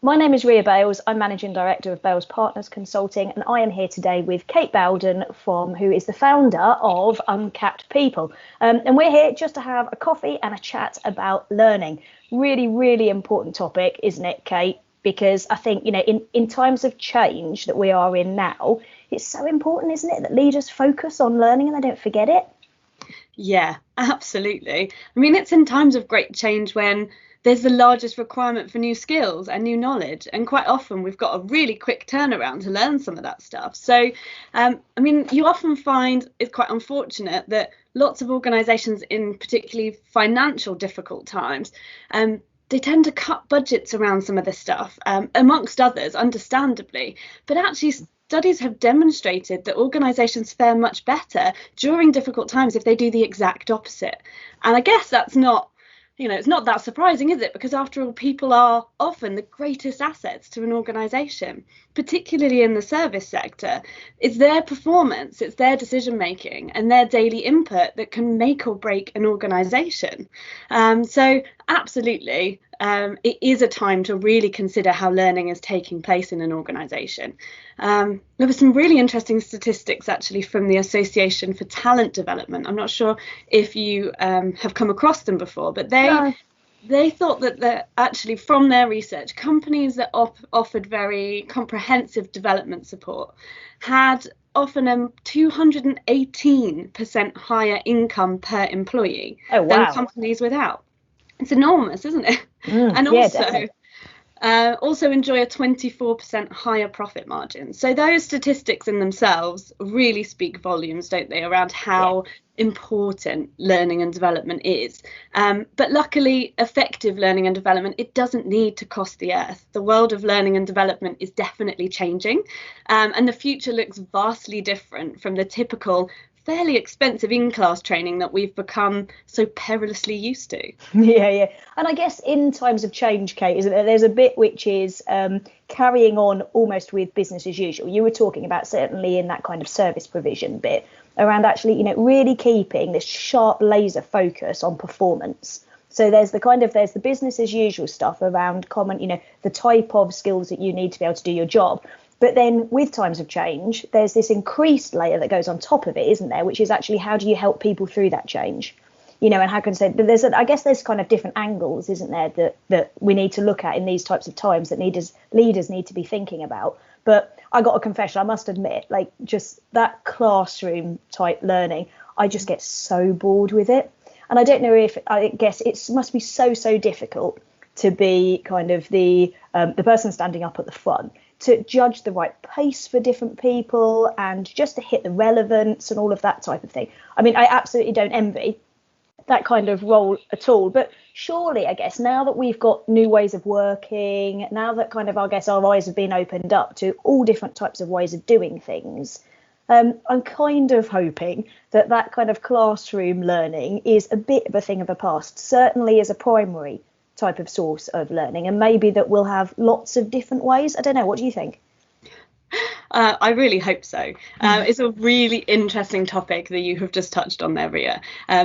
My name is Ria Bales. I'm Managing Director of Bales Partners Consulting, and I am here today with Kate Bowden, who is the founder of Uncapped People. And we're here just to have a coffee and a chat about learning. Really, really important topic, isn't it, Kate? Because I think, in times of change that we are in now, it's so important, isn't it, that leaders focus on learning and they don't forget it? Yeah, absolutely. I mean, it's in times of great change when there's the largest requirement for new skills and new knowledge. And quite often we've got a really quick turnaround to learn some of that stuff. So, I mean, you often find it's quite unfortunate that lots of organisations in particularly financial difficult times, they tend to cut budgets around some of this stuff, amongst others, understandably. But actually, studies have demonstrated that organisations fare much better during difficult times if they do the exact opposite. And I guess that's not, it's not that surprising, is it? Because after all, people are often the greatest assets to an organisation, particularly in the service sector. It's their performance, it's their decision making and their daily input that can make or break an organisation. So absolutely, it is a time to really consider how learning is taking place in an organisation. There were some really interesting statistics actually from the Association for Talent Development. I'm not sure if you have come across them before, but No. they thought that actually from their research, companies that offered very comprehensive development support had often a 218% higher income per employee Oh, than wow. companies without. It's enormous, isn't it? And Yeah, definitely. also enjoy a 24% higher profit margin. So those statistics in themselves really speak volumes, don't they, around Yeah. how important learning and development is. But luckily, effective learning and development, it doesn't need to cost the earth. The world of learning and development is definitely changing, and the future looks vastly different from the typical fairly expensive in-class training that we've become so perilously used to. Yeah, yeah. And I guess in times of change, Kate, isn't there, there's a bit which is carrying on almost with business as usual. You were talking about certainly in that kind of service provision bit around actually, really keeping this sharp laser focus on performance. So there's the business as usual stuff around common, the type of skills that you need to be able to do your job. But then with times of change, there's this increased layer that goes on top of it, isn't there? Which is actually how do you help people through that change? And how can I say, but I guess there's kind of different angles, isn't there, that we need to look at in these types of times that leaders need to be thinking about. But I got a confession, I must admit, like just that classroom type learning, I just get so bored with it. And I don't know if, I guess it must be so difficult to be kind of the person standing up at the front to judge the right pace for different people and just to hit the relevance and all of that type of thing. I mean, I absolutely don't envy that kind of role at all. But surely, I guess, now that we've got new ways of working, now that kind of, I guess, our eyes have been opened up to all different types of ways of doing things, I'm kind of hoping that kind of classroom learning is a bit of a thing of the past, certainly as a primary type of source of learning, and maybe that we'll have lots of different ways. I don't know. What do you think? I really hope so. It's a really interesting topic that you have just touched on there, Ria,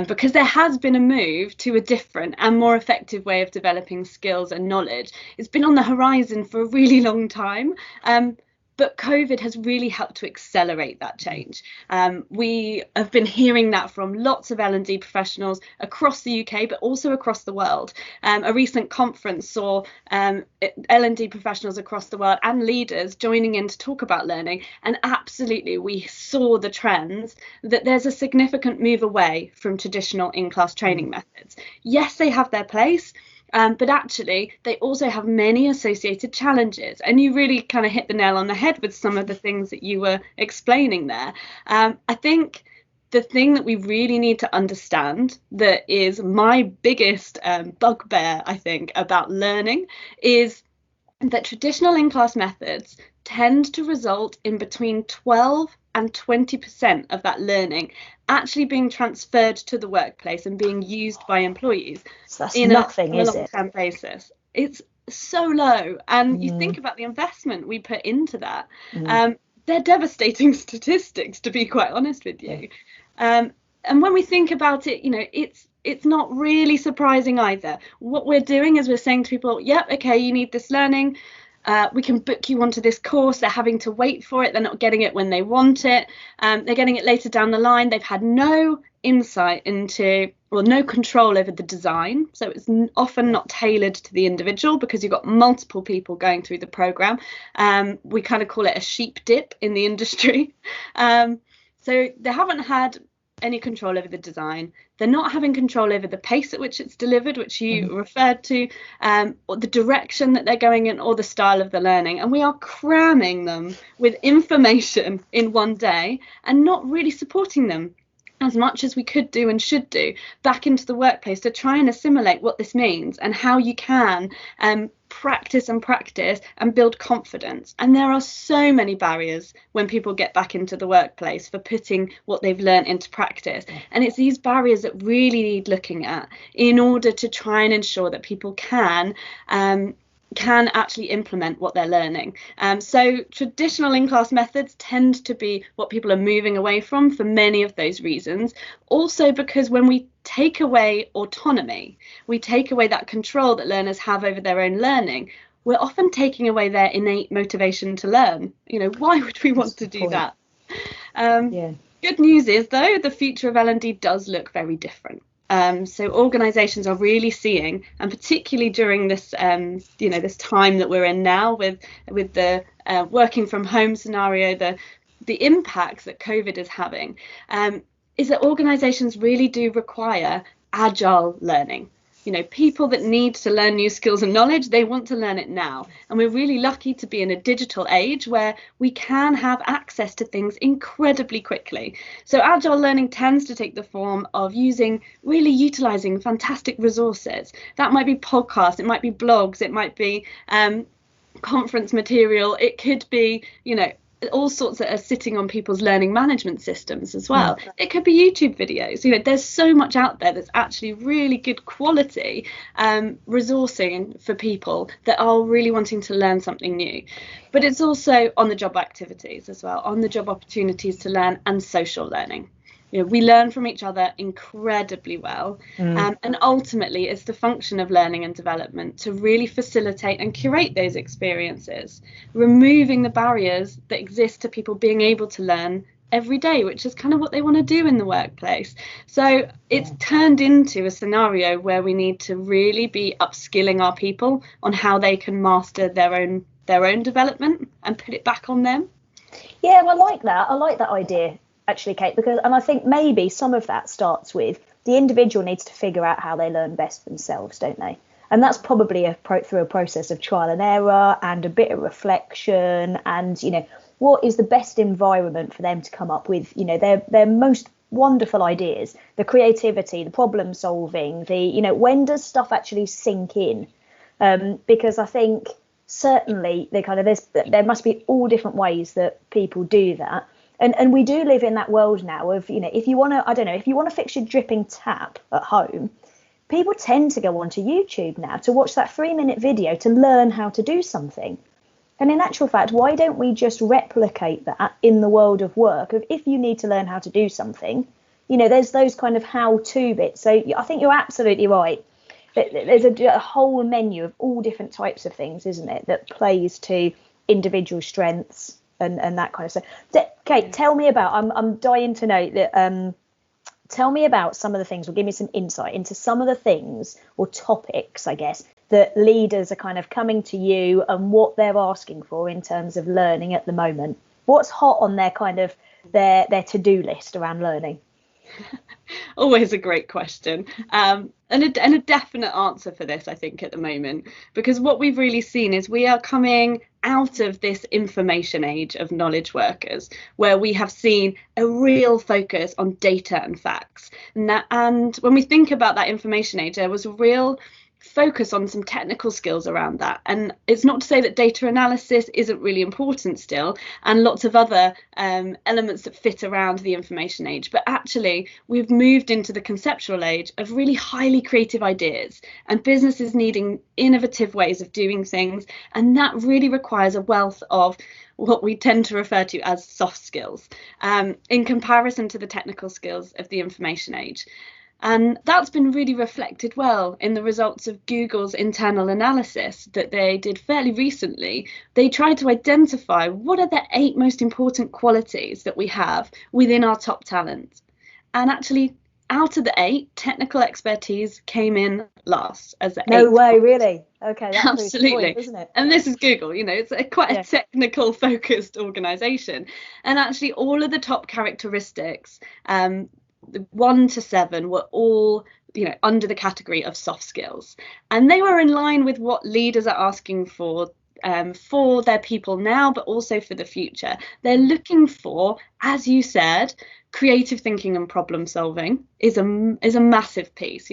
because there has been a move to a different and more effective way of developing skills and knowledge. It's been on the horizon for a really long time. But COVID has really helped to accelerate that change. We have been hearing that from lots of L&D professionals across the UK, but also across the world. A recent conference saw L&D professionals across the world and leaders joining in to talk about learning. And absolutely, we saw the trends that there's a significant move away from traditional in-class training methods. Yes, they have their place. But actually, they also have many associated challenges. And you really kind of hit the nail on the head with some of the things that you were explaining there. I think the thing that we really need to understand that is my biggest bugbear, I think, about learning is that traditional in-class methods tend to result in between 12 and 20% of that learning actually being transferred to the workplace and being used by employees So that's in nothing, on a is it? long-term basis. It's so low. And you think about the investment we put into that. Mm, Um, they're devastating statistics, to be quite honest with yeah. you. And when we think about it, it's not really surprising either. What we're doing is we're saying to people, yep, okay, you need this learning. we can book you onto this course. They're having to wait for it. They're not getting it when they want it. They're getting it later down the line. They've had no insight into, well, no control over the design. So it's often not tailored to the individual because you've got multiple people going through the program. We kind of call it a sheep dip in the industry. So they haven't had any control over the design. They're not having control over the pace at which it's delivered, which you referred to, or the direction that they're going in, or the style of the learning. And we are cramming them with information in one day and not really supporting them as much as we could do and should do back into the workplace to try and assimilate what this means and how you can practice and build confidence. And there are so many barriers when people get back into the workplace for putting what they've learned into practice. And it's these barriers that really need looking at in order to try and ensure that people can actually implement what they're learning. So traditional in-class methods tend to be what people are moving away from for many of those reasons. Also because when we take away autonomy, we take away that control that learners have over their own learning, we're often taking away their innate motivation to learn. You know, why would we want to do that? Good news is, though, the future of L&D does look very different. So organisations are really seeing, and particularly during this, this time that we're in now with the working from home scenario, the impact that COVID is having, is that organisations really do require agile learning. You know, people that need to learn new skills and knowledge, they want to learn it now. And we're really lucky to be in a digital age where we can have access to things incredibly quickly. So agile learning tends to take the form of really utilising fantastic resources. That might be podcasts, it might be blogs, it might be conference material, it could be, all sorts that are sitting on people's learning management systems as well. It could be YouTube videos. There's so much out there that's actually really good quality resourcing for people that are really wanting to learn something new. But it's also on the job activities as well, on the job opportunities to learn and social learning. We learn from each other incredibly well. And ultimately, it's the function of learning and development to really facilitate and curate those experiences, removing the barriers that exist to people being able to learn every day, which is kind of what they want to do in the workplace. So it's turned into a scenario where we need to really be upskilling our people on how they can master their own development and put it back on them. Yeah, well, I like that. I like that idea, actually, Kate, and I think maybe some of that starts with the individual needs to figure out how they learn best themselves, don't they? And that's probably through a process of trial and error and a bit of reflection and, what is the best environment for them to come up with, their most wonderful ideas, the creativity, the problem solving, when does stuff actually sink in? Because I think certainly there must be all different ways that people do that. And we do live in that world now of, if you want to fix your dripping tap at home, people tend to go onto YouTube now to watch that 3-minute video to learn how to do something. And in actual fact, why don't we just replicate that in the world of work? Of if you need to learn how to do something, there's those kind of how-to bits. So I think you're absolutely right. There's a whole menu of all different types of things, isn't it, that plays to individual strengths and that kind of stuff. Kate, tell me about, I'm dying to know that, tell me about some of the things, or give me some insight into some of the things or topics, I guess, that leaders are kind of coming to you and what they're asking for in terms of learning at the moment. What's hot on their kind of their to-do list around learning? Always a great question, and a definite answer for this, I think, at the moment, because what we've really seen is we are coming out of this information age of knowledge workers, where we have seen a real focus on data and facts. And when we think about that information age, there was a real focus on some technical skills around that. And it's not to say that data analysis isn't really important still, and lots of other elements that fit around the information age, but actually we've moved into the conceptual age of really highly creative ideas and businesses needing innovative ways of doing things, and that really requires a wealth of what we tend to refer to as soft skills in comparison to the technical skills of the information age. And that's been really reflected well in the results of Google's internal analysis that they did fairly recently. They tried to identify what are the 8 most important qualities that we have within our top talent. And actually, out of the 8, technical expertise came in last as the 8th. No way, really? Okay, that's absolutely, point, isn't it? And this is Google, it's quite a technical focused organization. And actually all of the top characteristics, 1 to 7, were all under the category of soft skills, and they were in line with what leaders are asking for their people now, but also for the future. They're looking for, as you said, creative thinking and problem solving is a massive piece,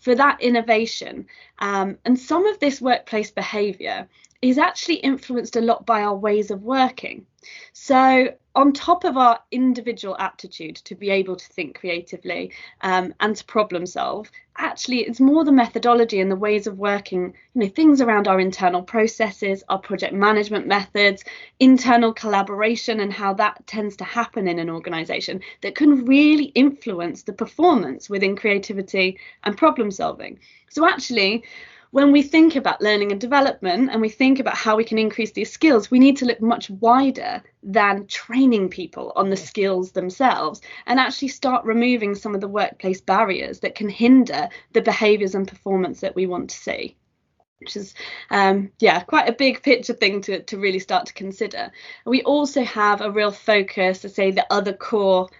for that innovation. And some of this workplace behaviour is actually influenced a lot by our ways of working. So on top of our individual aptitude to be able to think creatively and to problem solve, actually it's more the methodology and the ways of working, things around our internal processes, our project management methods, internal collaboration, and how that tends to happen in an organisation that can really influence the performance within creativity and problem solving. So actually, when we think about learning and development and we think about how we can increase these skills, we need to look much wider than training people on the skills themselves, and actually start removing some of the workplace barriers that can hinder the behaviours and performance that we want to see, which is quite a big picture thing to really start to consider. We also have a real focus to say the other core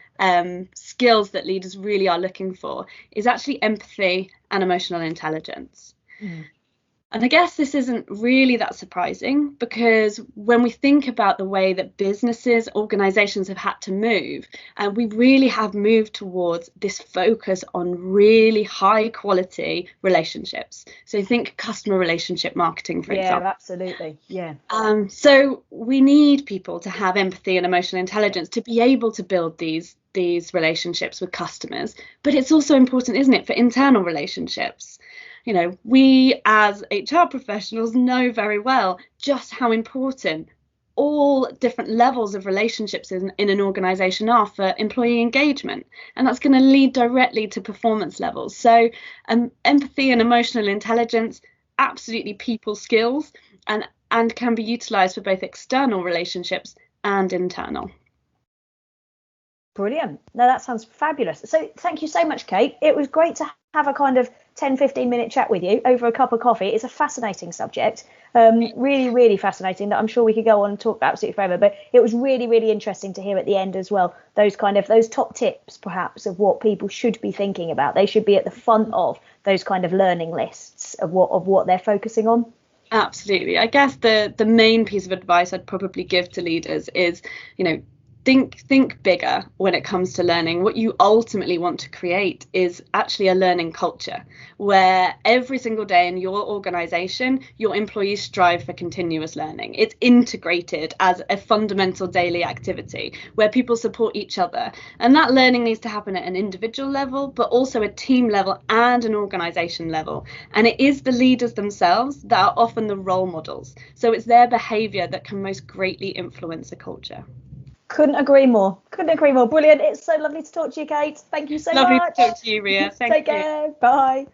skills that leaders really are looking for is actually empathy and emotional intelligence. And I guess this isn't really that surprising, because when we think about the way that businesses, organisations have had to move, and we really have moved towards this focus on really high quality relationships. So think customer relationship marketing, for example. Yeah, absolutely. Yeah. So we need people to have empathy and emotional intelligence to be able to build these relationships with customers. But it's also important, isn't it, for internal relationships? We as HR professionals know very well just how important all different levels of relationships in an organisation are for employee engagement, and that's going to lead directly to performance levels. So empathy and emotional intelligence, absolutely people skills, and can be utilised for both external relationships and internal. Brilliant. No, that sounds fabulous. So thank you so much, Kate. It was great to have a kind of 10-15 minute chat with you over a cup of coffee. It's a fascinating subject, really, really fascinating, that I'm sure we could go on and talk absolutely forever. But it was really, really interesting to hear at the end as well, those top tips, perhaps, of what people should be thinking about. They should be at the front of those kind of learning lists of what they're focusing on. Absolutely. I guess the main piece of advice I'd probably give to leaders is, think bigger when it comes to learning. What you ultimately want to create is actually a learning culture where every single day in your organization, your employees strive for continuous learning. It's integrated as a fundamental daily activity where people support each other. And that learning needs to happen at an individual level, but also a team level and an organization level. And it is the leaders themselves that are often the role models. So it's their behavior that can most greatly influence a culture. Couldn't agree more. Brilliant. It's so lovely to talk to you, Kate. Thank you so much. Lovely to talk to you, Ria. Take care. Bye.